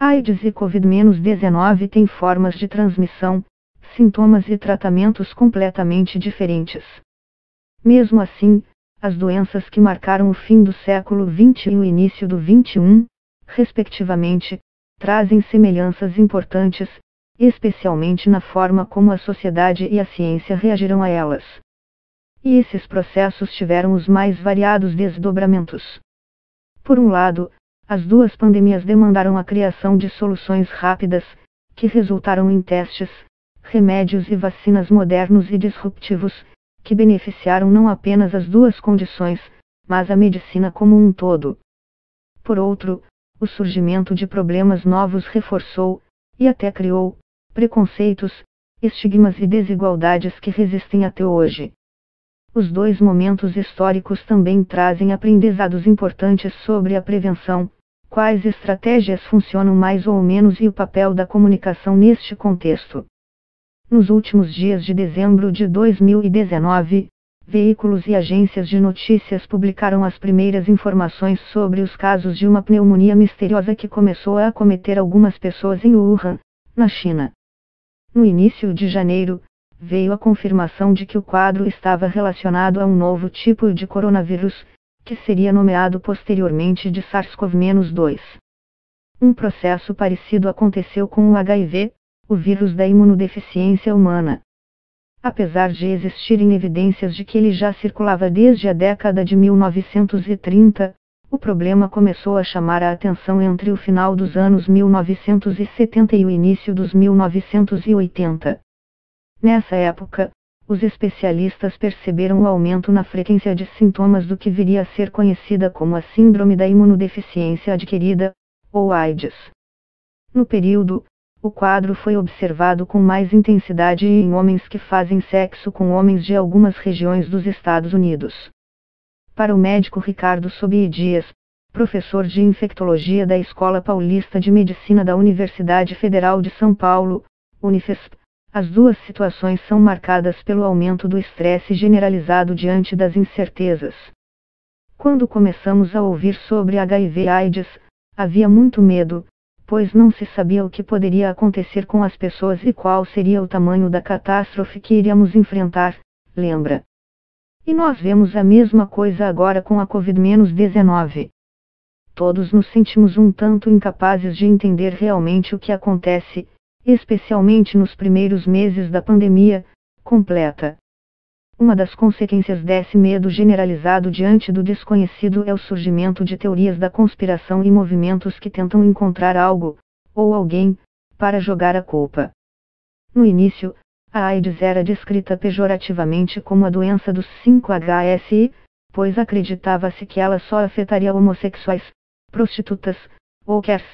AIDS e Covid-19 têm formas de transmissão, sintomas e tratamentos completamente diferentes. Mesmo assim, as doenças que marcaram o fim do século XX e o início do XXI, respectivamente, trazem semelhanças importantes, especialmente na forma como a sociedade e a ciência reagirão a elas. E esses processos tiveram os mais variados desdobramentos. Por um lado, as duas pandemias demandaram a criação de soluções rápidas, que resultaram em testes, remédios e vacinas modernos e disruptivos, que beneficiaram não apenas as duas condições, mas a medicina como um todo. Por outro, o surgimento de problemas novos reforçou, e até criou, preconceitos, estigmas e desigualdades que resistem até hoje. Os dois momentos históricos também trazem aprendizados importantes sobre a prevenção, quais estratégias funcionam mais ou menos e o papel da comunicação neste contexto. Nos últimos dias de dezembro de 2019, veículos e agências de notícias publicaram as primeiras informações sobre os casos de uma pneumonia misteriosa que começou a acometer algumas pessoas em Wuhan, na China. No início de janeiro, veio a confirmação de que o quadro estava relacionado a um novo tipo de coronavírus, que seria nomeado posteriormente de SARS-CoV-2. Um processo parecido aconteceu com o HIV, o vírus da imunodeficiência humana. Apesar de existirem evidências de que ele já circulava desde a década de 1930, o problema começou a chamar a atenção entre o final dos anos 1970 e o início dos 1980. Nessa época, os especialistas perceberam o aumento na frequência de sintomas do que viria a ser conhecida como a Síndrome da Imunodeficiência Adquirida, ou AIDS. No período, o quadro foi observado com mais intensidade em homens que fazem sexo com homens de algumas regiões dos Estados Unidos. Para o médico Ricardo Sobi Dias, professor de infectologia da Escola Paulista de Medicina da Universidade Federal de São Paulo, Unifesp, as duas situações são marcadas pelo aumento do estresse generalizado diante das incertezas. Quando começamos a ouvir sobre HIV e AIDS, havia muito medo, pois não se sabia o que poderia acontecer com as pessoas e qual seria o tamanho da catástrofe que iríamos enfrentar, lembra? E nós vemos a mesma coisa agora com a Covid-19. Todos nos sentimos um tanto incapazes de entender realmente o que acontece, especialmente nos primeiros meses da pandemia, completa. Uma das consequências desse medo generalizado diante do desconhecido é o surgimento de teorias da conspiração e movimentos que tentam encontrar algo, ou alguém, para jogar a culpa. No início, a AIDS era descrita pejorativamente como a doença dos 5HSI, pois acreditava-se que ela só afetaria homossexuais, prostitutas, hawkers,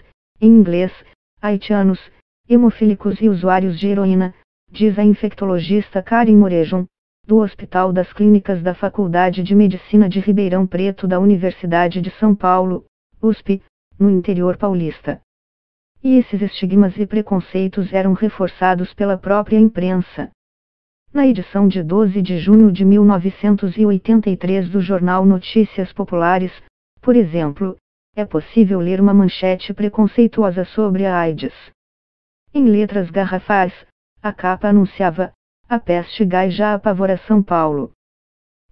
em inglês, haitianos, hemofílicos e usuários de heroína, diz a infectologista Karen Morejon, do Hospital das Clínicas da Faculdade de Medicina de Ribeirão Preto da Universidade de São Paulo, USP, no interior paulista. E esses estigmas e preconceitos eram reforçados pela própria imprensa. Na edição de 12 de junho de 1983 do jornal Notícias Populares, por exemplo, é possível ler uma manchete preconceituosa sobre a AIDS. Em letras garrafais, a capa anunciava: "A peste gás já apavora São Paulo".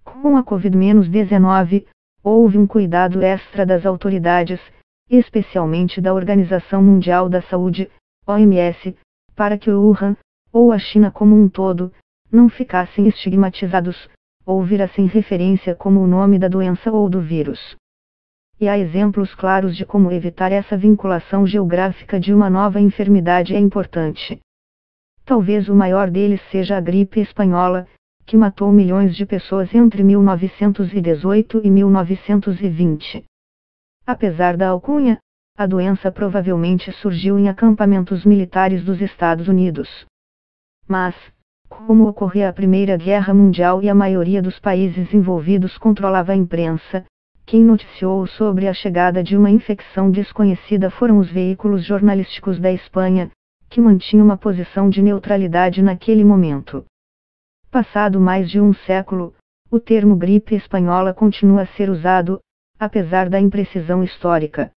Com a Covid-19, houve um cuidado extra das autoridades, especialmente da Organização Mundial da Saúde, OMS, para que o Wuhan, ou a China como um todo, não ficassem estigmatizados, ou virassem referência como o nome da doença ou do vírus. E há exemplos claros de como evitar essa vinculação geográfica de uma nova enfermidade é importante. Talvez o maior deles seja a gripe espanhola, que matou milhões de pessoas entre 1918 e 1920. Apesar da alcunha, a doença provavelmente surgiu em acampamentos militares dos Estados Unidos. Mas, como ocorria a Primeira Guerra Mundial e a maioria dos países envolvidos controlava a imprensa, quem noticiou sobre a chegada de uma infecção desconhecida foram os veículos jornalísticos da Espanha, que mantinham uma posição de neutralidade naquele momento. Passado mais de um século, o termo gripe espanhola continua a ser usado, apesar da imprecisão histórica.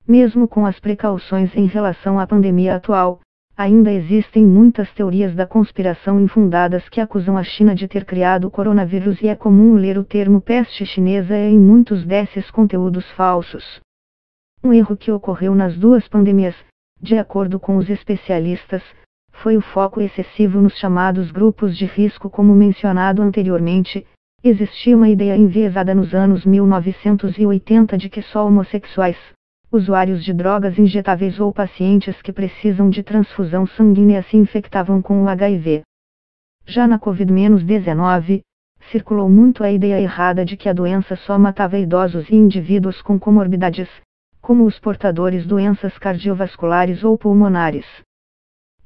Mesmo com as precauções em relação à pandemia atual, ainda existem muitas teorias da conspiração infundadas que acusam a China de ter criado o coronavírus e é comum ler o termo peste chinesa em muitos desses conteúdos falsos. Um erro que ocorreu nas duas pandemias, de acordo com os especialistas, foi o foco excessivo nos chamados grupos de risco como mencionado anteriormente. Existia uma ideia enviesada nos anos 1980 de que só homossexuais, usuários de drogas injetáveis ou pacientes que precisam de transfusão sanguínea se infectavam com o HIV. Já na Covid-19, circulou muito a ideia errada de que a doença só matava idosos e indivíduos com comorbidades, como os portadores de doenças cardiovasculares ou pulmonares.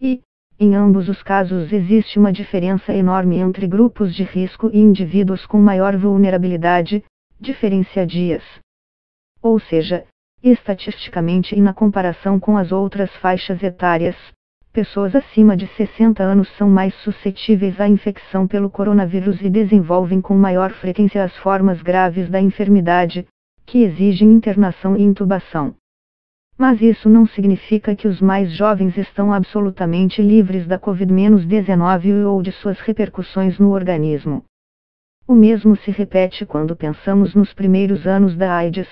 E, em ambos os casos existe uma diferença enorme entre grupos de risco e indivíduos com maior vulnerabilidade, diferença dias. Ou seja, estatisticamente e na comparação com as outras faixas etárias, pessoas acima de 60 anos são mais suscetíveis à infecção pelo coronavírus e desenvolvem com maior frequência as formas graves da enfermidade, que exigem internação e intubação. Mas isso não significa que os mais jovens estão absolutamente livres da Covid-19 ou de suas repercussões no organismo. O mesmo se repete quando pensamos nos primeiros anos da AIDS.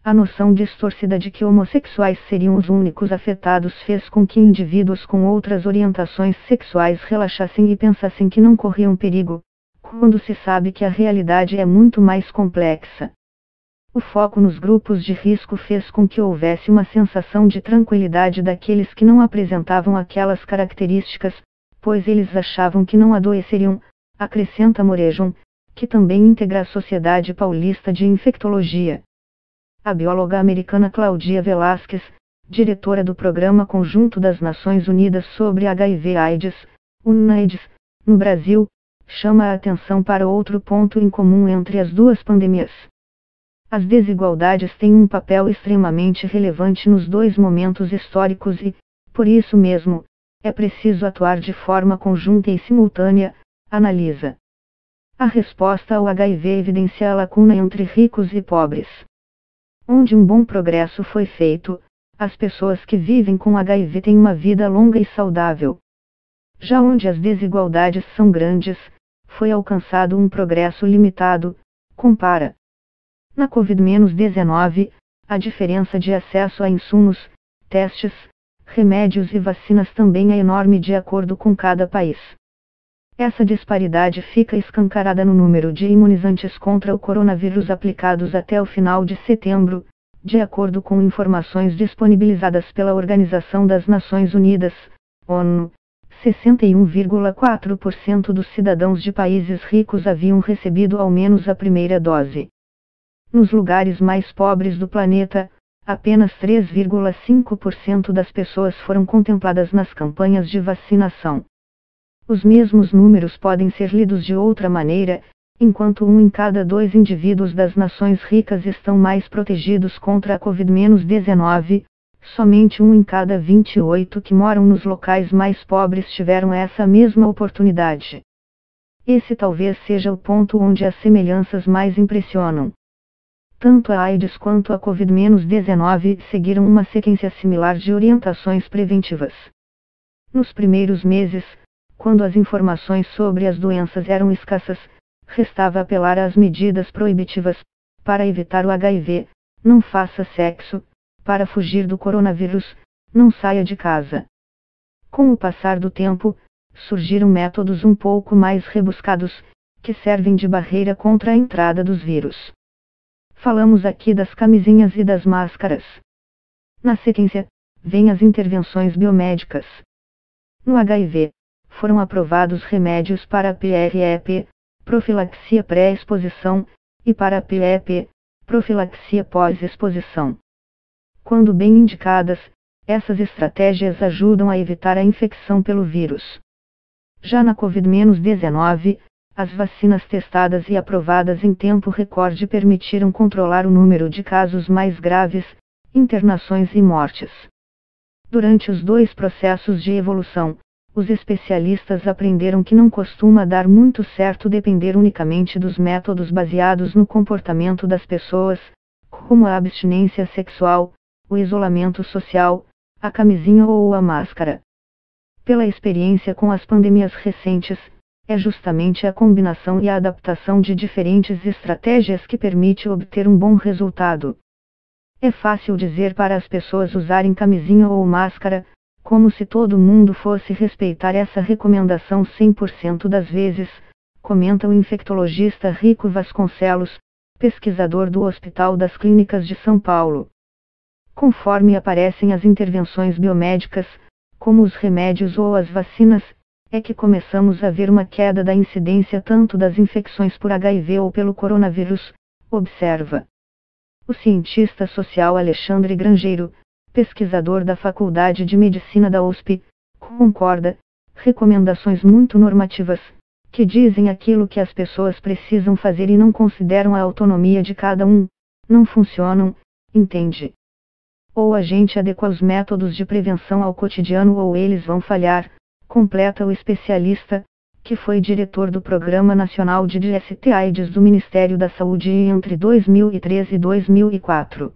A noção distorcida de que homossexuais seriam os únicos afetados fez com que indivíduos com outras orientações sexuais relaxassem e pensassem que não corriam perigo, quando se sabe que a realidade é muito mais complexa. O foco nos grupos de risco fez com que houvesse uma sensação de tranquilidade daqueles que não apresentavam aquelas características, pois eles achavam que não adoeceriam, acrescenta Morejon, que também integra a Sociedade Paulista de Infectologia. A bióloga americana Cláudia Velasquez, diretora do Programa Conjunto das Nações Unidas sobre HIV/AIDS, UNAIDS, no Brasil, chama a atenção para outro ponto em comum entre as duas pandemias. As desigualdades têm um papel extremamente relevante nos dois momentos históricos e, por isso mesmo, é preciso atuar de forma conjunta e simultânea, analisa. A resposta ao HIV evidencia a lacuna entre ricos e pobres. Onde um bom progresso foi feito, as pessoas que vivem com HIV têm uma vida longa e saudável. Já onde as desigualdades são grandes, foi alcançado um progresso limitado, compara. Na Covid-19, a diferença de acesso a insumos, testes, remédios e vacinas também é enorme de acordo com cada país. Essa disparidade fica escancarada no número de imunizantes contra o coronavírus aplicados até o final de setembro, de acordo com informações disponibilizadas pela Organização das Nações Unidas, ONU. 61,4% dos cidadãos de países ricos haviam recebido ao menos a primeira dose. Nos lugares mais pobres do planeta, apenas 3,5% das pessoas foram contempladas nas campanhas de vacinação. Os mesmos números podem ser lidos de outra maneira, enquanto 1 em cada 2 indivíduos das nações ricas estão mais protegidos contra a Covid-19, somente 1 em cada 28 que moram nos locais mais pobres tiveram essa mesma oportunidade. Esse talvez seja o ponto onde as semelhanças mais impressionam. Tanto a AIDS quanto a Covid-19 seguiram uma sequência similar de orientações preventivas. Nos primeiros meses, quando as informações sobre as doenças eram escassas, restava apelar às medidas proibitivas. Para evitar o HIV, não faça sexo. Para fugir do coronavírus, não saia de casa. Com o passar do tempo, surgiram métodos um pouco mais rebuscados, que servem de barreira contra a entrada dos vírus. Falamos aqui das camisinhas e das máscaras. Na sequência, vêm as intervenções biomédicas. No HIV, foram aprovados remédios para a PrEP, profilaxia pré-exposição, e para a PrEP, profilaxia pós-exposição. Quando bem indicadas, essas estratégias ajudam a evitar a infecção pelo vírus. Já na Covid-19, as vacinas testadas e aprovadas em tempo recorde permitiram controlar o número de casos mais graves, internações e mortes. Durante os dois processos de evolução, os especialistas aprenderam que não costuma dar muito certo depender unicamente dos métodos baseados no comportamento das pessoas, como a abstinência sexual, o isolamento social, a camisinha ou a máscara. Pela experiência com as pandemias recentes, é justamente a combinação e a adaptação de diferentes estratégias que permite obter um bom resultado. É fácil dizer para as pessoas usarem camisinha ou máscara, como se todo mundo fosse respeitar essa recomendação 100% das vezes, comenta o infectologista Rico Vasconcelos, pesquisador do Hospital das Clínicas de São Paulo. Conforme aparecem as intervenções biomédicas, como os remédios ou as vacinas, é que começamos a ver uma queda da incidência tanto das infecções por HIV ou pelo coronavírus, observa o cientista social Alexandre Grangeiro, pesquisador da Faculdade de Medicina da USP, concorda, recomendações muito normativas, que dizem aquilo que as pessoas precisam fazer e não consideram a autonomia de cada um, não funcionam, entende? Ou a gente adequa os métodos de prevenção ao cotidiano ou eles vão falhar, completa o especialista, que foi diretor do Programa Nacional de DST-AIDS do Ministério da Saúde entre 2013 e 2004.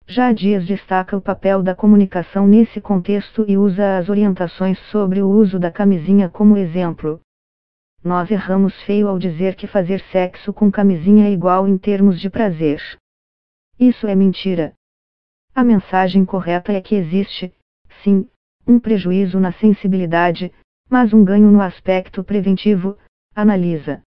Já Dias destaca o papel da comunicação nesse contexto e usa as orientações sobre o uso da camisinha como exemplo. Nós erramos feio ao dizer que fazer sexo com camisinha é igual em termos de prazer. Isso é mentira. A mensagem correta é que existe, sim, um prejuízo na sensibilidade, mas um ganho no aspecto preventivo, analisa.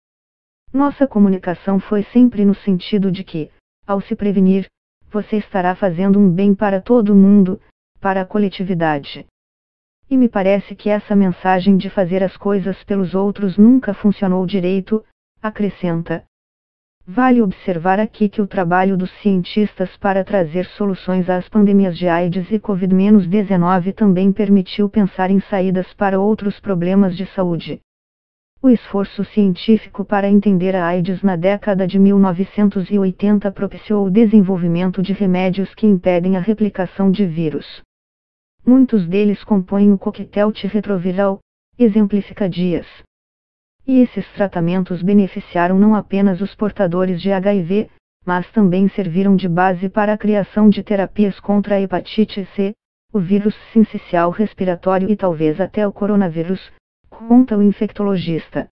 Nossa comunicação foi sempre no sentido de que, ao se prevenir, você estará fazendo um bem para todo mundo, para a coletividade. E me parece que essa mensagem de fazer as coisas pelos outros nunca funcionou direito, acrescenta. Vale observar aqui que o trabalho dos cientistas para trazer soluções às pandemias de AIDS e Covid-19 também permitiu pensar em saídas para outros problemas de saúde. O esforço científico para entender a AIDS na década de 1980 propiciou o desenvolvimento de remédios que impedem a replicação de vírus. Muitos deles compõem o coquetel antirretroviral, exemplifica Dias. E esses tratamentos beneficiaram não apenas os portadores de HIV, mas também serviram de base para a criação de terapias contra a hepatite C, o vírus sincicial respiratório e talvez até o coronavírus, conta o infectologista.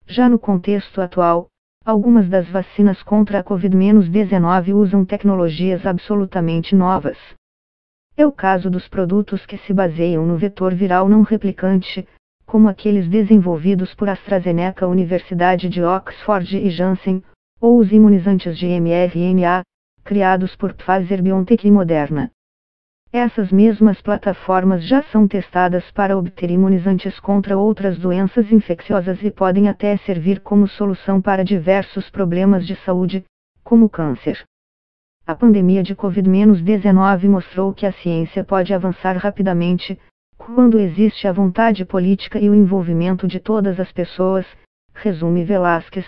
Já no contexto atual, algumas das vacinas contra a Covid-19 usam tecnologias absolutamente novas. É o caso dos produtos que se baseiam no vetor viral não replicante, como aqueles desenvolvidos por AstraZeneca, Universidade de Oxford e Janssen, ou os imunizantes de mRNA, criados por Pfizer-BioNTech e Moderna. Essas mesmas plataformas já são testadas para obter imunizantes contra outras doenças infecciosas e podem até servir como solução para diversos problemas de saúde, como câncer. A pandemia de Covid-19 mostrou que a ciência pode avançar rapidamente, quando existe a vontade política e o envolvimento de todas as pessoas, resume Velásquez,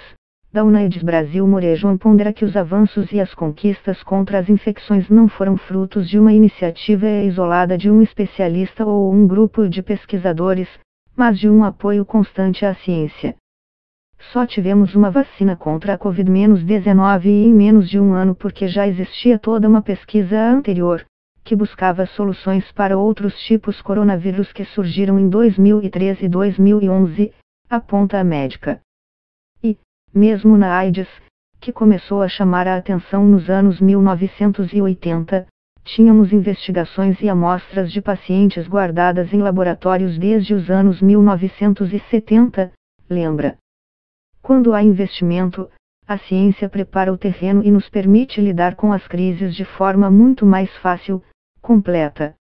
da UNAIDS Brasil. Morejon pondera que os avanços e as conquistas contra as infecções não foram frutos de uma iniciativa isolada de um especialista ou um grupo de pesquisadores, mas de um apoio constante à ciência. Só tivemos uma vacina contra a Covid-19 em menos de um ano porque já existia toda uma pesquisa anterior, que buscava soluções para outros tipos coronavírus que surgiram em 2013 e 2011, aponta a médica. E, mesmo na AIDS, que começou a chamar a atenção nos anos 1980, tínhamos investigações e amostras de pacientes guardadas em laboratórios desde os anos 1970, lembra? Quando há investimento, a ciência prepara o terreno e nos permite lidar com as crises de forma muito mais fácil, completa.